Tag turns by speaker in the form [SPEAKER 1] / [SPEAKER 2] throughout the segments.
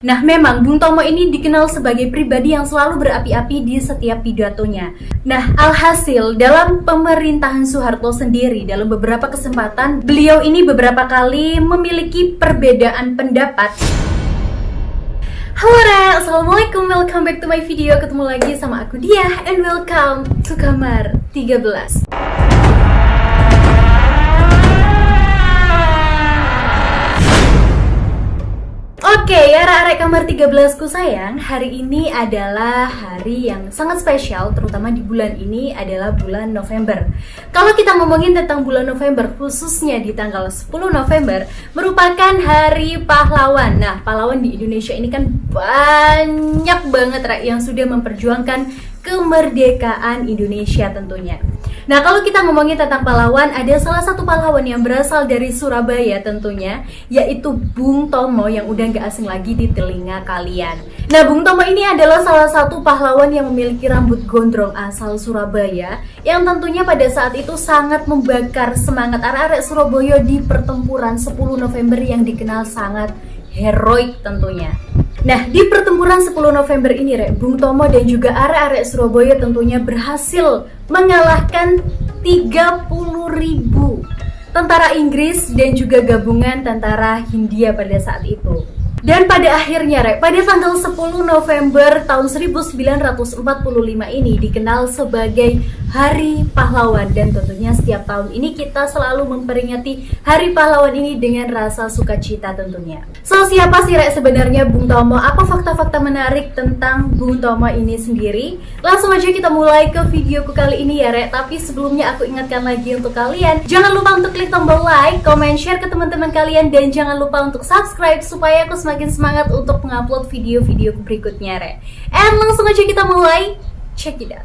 [SPEAKER 1] Nah, memang Bung Tomo ini dikenal sebagai pribadi yang selalu berapi-api di setiap pidatonya. Nah, alhasil dalam pemerintahan Soeharto sendiri, dalam beberapa kesempatan, beliau ini beberapa kali memiliki perbedaan pendapat. Halo Ra, Assalamualaikum, welcome back to my video. Ketemu lagi sama aku Diah, and welcome to Kamar 13. Oke, ya arek kamar 13 ku sayang, hari ini adalah hari yang sangat spesial, terutama di bulan ini adalah bulan November. Kalau kita ngomongin tentang bulan November, khususnya di tanggal 10 November, merupakan hari pahlawan. Nah, pahlawan di Indonesia ini kan banyak banget yang sudah memperjuangkan kemerdekaan Indonesia tentunya. Nah, kalau kita ngomongin tentang pahlawan, ada salah satu pahlawan yang berasal dari Surabaya tentunya, yaitu Bung Tomo, yang udah gak asing lagi di telinga kalian. Nah, Bung Tomo ini adalah salah satu pahlawan yang memiliki rambut gondrong asal Surabaya, yang tentunya pada saat itu sangat membakar semangat arek-arek Surabaya di pertempuran 10 November yang dikenal sangat heroik tentunya. Nah, di pertempuran 10 November ini, Bung Tomo dan juga arek-arek Surabaya tentunya berhasil mengalahkan 30.000 tentara Inggris dan juga gabungan tentara Hindia pada saat itu. Dan pada akhirnya, pada tanggal 10 November tahun 1945 ini dikenal sebagai Hari Pahlawan. Dan tentunya setiap tahun ini kita selalu memperingati Hari Pahlawan ini dengan rasa sukacita tentunya. So, siapa sih sebenarnya Bung Tomo? Apa fakta-fakta menarik tentang Bung Tomo ini sendiri? Langsung aja kita mulai ke videoku kali ini ya, Tapi sebelumnya aku ingatkan lagi untuk kalian, jangan lupa untuk klik tombol like, comment, share ke teman-teman kalian, dan jangan lupa untuk subscribe supaya aku semakin semangat untuk mengupload video-video berikutnya, And langsung aja kita mulai, check it out.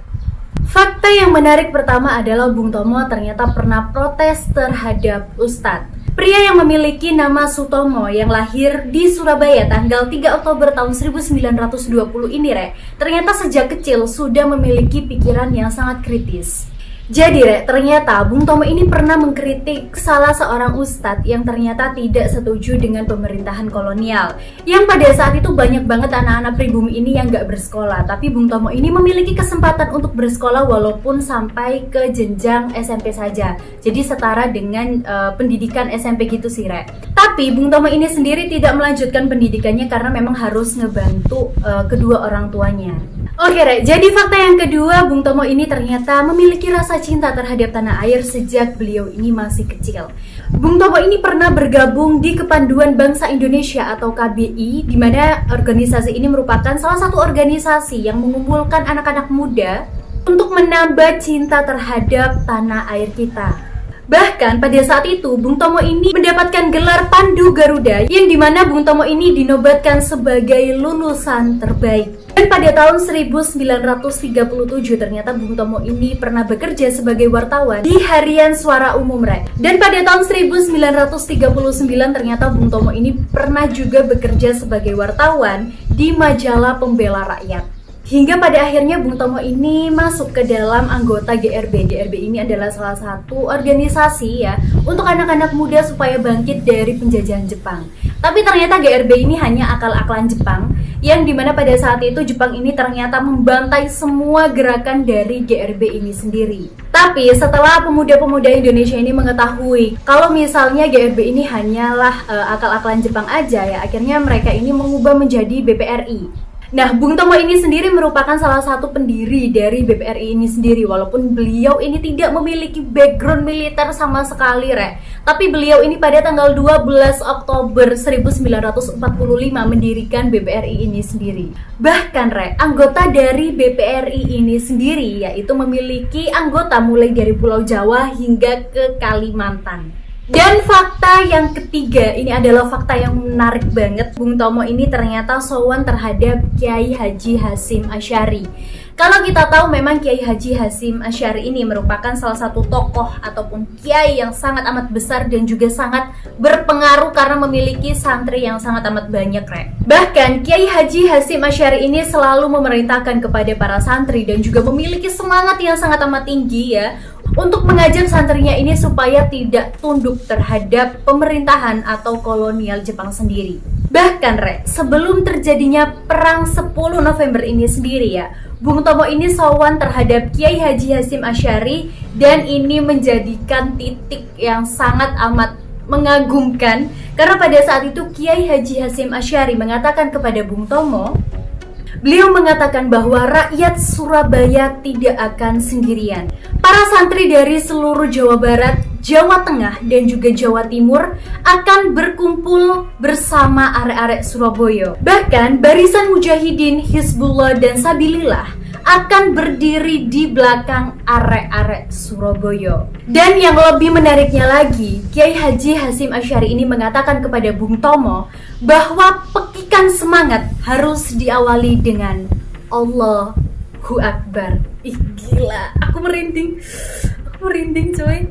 [SPEAKER 1] Fakta yang menarik pertama adalah Bung Tomo ternyata pernah protes terhadap Ustadz. Pria yang memiliki nama Sutomo yang lahir di Surabaya tanggal 3 Oktober tahun 1920 ini, ternyata sejak kecil sudah memiliki pikiran yang sangat kritis. Jadi, ternyata Bung Tomo ini pernah mengkritik salah seorang ustadz yang ternyata tidak setuju dengan pemerintahan kolonial. Yang pada saat itu banyak banget anak-anak pribumi ini yang gak bersekolah. Tapi Bung Tomo ini memiliki kesempatan untuk bersekolah walaupun sampai ke jenjang SMP saja. Jadi setara dengan pendidikan SMP gitu sih, Tapi Bung Tomo ini sendiri tidak melanjutkan pendidikannya karena memang harus ngebantu kedua orang tuanya. Oke, jadi fakta yang kedua, Bung Tomo ini ternyata memiliki rasa cinta terhadap tanah air sejak beliau ini masih kecil. Bung Tomo ini pernah bergabung di Kepanduan Bangsa Indonesia atau KBI, di mana organisasi ini merupakan salah satu organisasi yang mengumpulkan anak-anak muda untuk menambah cinta terhadap tanah air kita. Bahkan pada saat itu Bung Tomo ini mendapatkan gelar Pandu Garuda, yang dimana Bung Tomo ini dinobatkan sebagai lulusan terbaik. Dan pada tahun 1937 ternyata Bung Tomo ini pernah bekerja sebagai wartawan di Harian Suara Umum, Dan pada tahun 1939 ternyata Bung Tomo ini pernah juga bekerja sebagai wartawan di majalah Pembela Rakyat. Hingga pada akhirnya Bung Tomo ini masuk ke dalam anggota GRB. GRB ini adalah salah satu organisasi ya untuk anak-anak muda supaya bangkit dari penjajahan Jepang. Tapi ternyata GRB ini hanya akal-akalan Jepang, yang dimana pada saat itu Jepang ini ternyata membantai semua gerakan dari GRB ini sendiri. Tapi setelah pemuda-pemuda Indonesia ini mengetahui kalau misalnya GRB ini hanyalah akal-akalan Jepang aja ya, akhirnya mereka ini mengubah menjadi BPRI. Nah, Bung Tomo ini sendiri merupakan salah satu pendiri dari BPRI ini sendiri, walaupun beliau ini tidak memiliki background militer sama sekali, Tapi beliau ini pada tanggal 12 Oktober 1945 mendirikan BPRI ini sendiri. Bahkan, anggota dari BPRI ini sendiri yaitu memiliki anggota mulai dari Pulau Jawa hingga ke Kalimantan. Dan fakta yang ketiga, ini adalah fakta yang menarik banget. Bung Tomo ini ternyata sowan terhadap Kiai Haji Hasyim Asy'ari. Kalau kita tahu memang Kiai Haji Hasyim Asy'ari ini merupakan salah satu tokoh ataupun kiai yang sangat amat besar dan juga sangat berpengaruh karena memiliki santri yang sangat amat banyak, Bahkan Kiai Haji Hasyim Asy'ari ini selalu memerintahkan kepada para santri dan juga memiliki semangat yang sangat amat tinggi ya untuk mengajak santrinya ini supaya tidak tunduk terhadap pemerintahan atau kolonial Jepang sendiri. Bahkan sebelum terjadinya perang 10 November ini sendiri ya, Bung Tomo ini sowan terhadap Kiai Haji Hasyim Asy'ari, dan ini menjadikan titik yang sangat amat mengagumkan karena pada saat itu Kiai Haji Hasyim Asy'ari mengatakan kepada Bung Tomo, beliau mengatakan bahwa rakyat Surabaya tidak akan sendirian. Para santri dari seluruh Jawa Barat, Jawa Tengah, dan juga Jawa Timur akan berkumpul bersama arek-arek Surabaya. Bahkan barisan mujahidin, Hizbullah, dan Sabilillah akan berdiri di belakang arek-arek Surabaya. Dan yang lebih menariknya lagi, Kiai Haji Hasyim Asy'ari ini mengatakan kepada Bung Tomo bahwa pekikan semangat harus diawali dengan Allahu Akbar. Ih gila, aku merinding coy.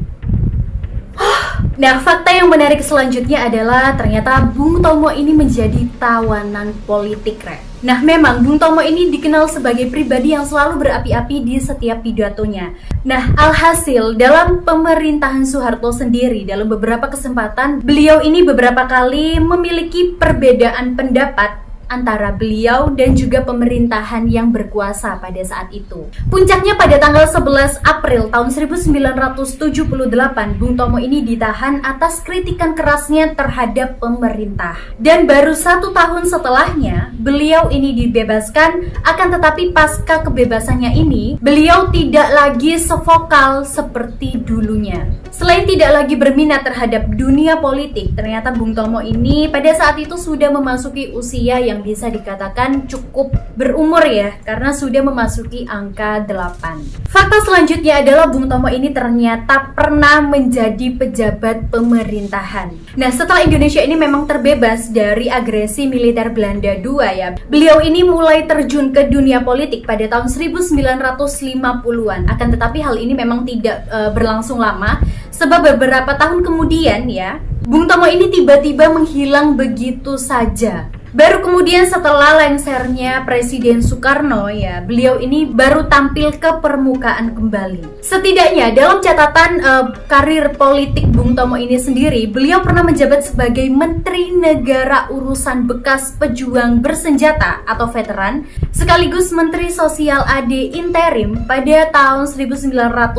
[SPEAKER 1] Nah, fakta yang menarik selanjutnya adalah ternyata Bung Tomo ini menjadi tawanan politik, Nah, memang Bung Tomo ini dikenal sebagai pribadi yang selalu berapi-api di setiap pidatonya. Nah, alhasil dalam pemerintahan Soeharto sendiri, dalam beberapa kesempatan, beliau ini beberapa kali memiliki perbedaan pendapat antara beliau dan juga pemerintahan yang berkuasa pada saat itu. Puncaknya pada tanggal 11 April tahun 1978, Bung Tomo ini ditahan atas kritikan kerasnya terhadap pemerintah. Dan baru 1 tahun setelahnya, beliau ini dibebaskan, akan tetapi pasca kebebasannya ini, beliau tidak lagi sevokal seperti dulunya. Selain tidak lagi berminat terhadap dunia politik, ternyata Bung Tomo ini pada saat itu sudah memasuki usia yang bisa dikatakan cukup berumur ya, karena sudah memasuki angka 8. Fakta selanjutnya adalah Bung Tomo ini ternyata pernah menjadi pejabat pemerintahan. Nah, setelah Indonesia ini memang terbebas dari agresi militer Belanda II ya, beliau ini mulai terjun ke dunia politik pada tahun 1950-an. Akan tetapi hal ini memang tidak berlangsung lama, sebab beberapa tahun kemudian ya, Bung Tomo ini tiba-tiba menghilang begitu saja. Baru kemudian setelah lengsernya Presiden Soekarno ya, beliau ini baru tampil ke permukaan kembali. Setidaknya dalam catatan karir politik Bung Tomo ini sendiri, beliau pernah menjabat sebagai Menteri Negara Urusan Bekas Pejuang Bersenjata atau Veteran, sekaligus Menteri Sosial AD Interim pada tahun 1955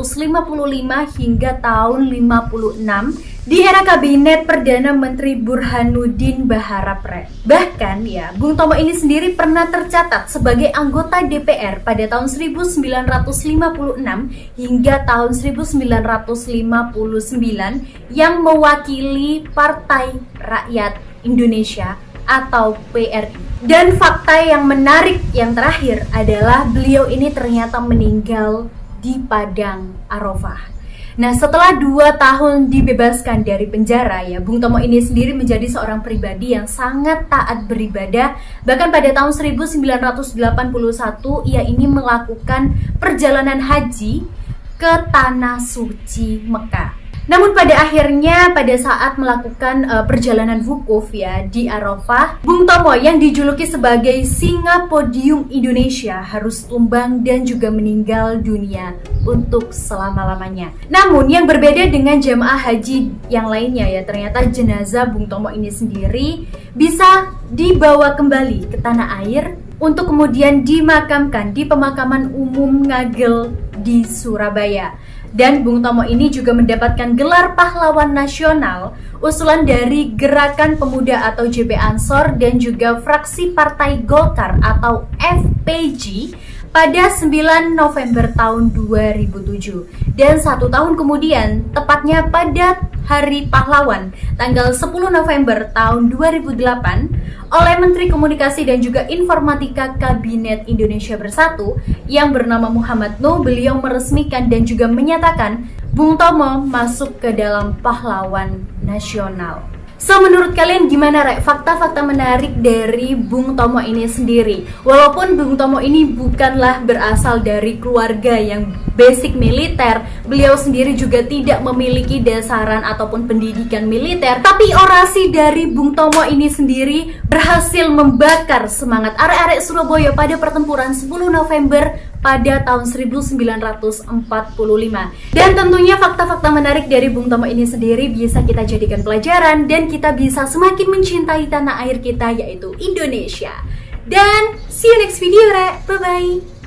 [SPEAKER 1] hingga tahun 56 di era kabinet Perdana Menteri Burhanuddin Baharap. Bahkan ya, Bung Tomo ini sendiri pernah tercatat sebagai anggota DPR pada tahun 1956 hingga tahun 1959 yang mewakili Partai Rakyat Indonesia atau PRI. Dan fakta yang menarik yang terakhir adalah beliau ini ternyata meninggal di Padang Arafah. Nah, setelah 2 tahun dibebaskan dari penjara ya, Bung Tomo ini sendiri menjadi seorang pribadi yang sangat taat beribadah. Bahkan pada tahun 1981 ia ini melakukan perjalanan haji ke Tanah Suci Mekah. Namun pada akhirnya pada saat melakukan perjalanan wukuf ya di Arafah, Bung Tomo yang dijuluki sebagai singa podium Indonesia harus tumbang dan juga meninggal dunia untuk selama-lamanya. Namun yang berbeda dengan jemaah haji yang lainnya ya, ternyata jenazah Bung Tomo ini sendiri bisa dibawa kembali ke tanah air untuk kemudian dimakamkan di pemakaman umum Ngagel di Surabaya. Dan Bung Tomo ini juga mendapatkan gelar pahlawan nasional usulan dari Gerakan Pemuda atau JP Ansor dan juga fraksi Partai Golkar atau FPG pada 9 November tahun 2007. Dan 1 tahun kemudian, tepatnya pada Hari Pahlawan tanggal 10 November tahun 2008, oleh Menteri Komunikasi dan juga Informatika Kabinet Indonesia Bersatu yang bernama Muhammad Nuh, beliau meresmikan dan juga menyatakan Bung Tomo masuk ke dalam pahlawan nasional. So, menurut kalian gimana fakta-fakta menarik dari Bung Tomo ini sendiri? Walaupun Bung Tomo ini bukanlah berasal dari keluarga yang basic militer, beliau sendiri juga tidak memiliki dasaran ataupun pendidikan militer, tapi orasi dari Bung Tomo ini sendiri berhasil membakar semangat arek-arek Surabaya pada pertempuran 10 November pada tahun 1945. Dan tentunya fakta-fakta menarik dari Bung Tomo ini sendiri bisa kita jadikan pelajaran dan kita bisa semakin mencintai tanah air kita yaitu Indonesia. Dan see you next video, Rek. Bye-bye.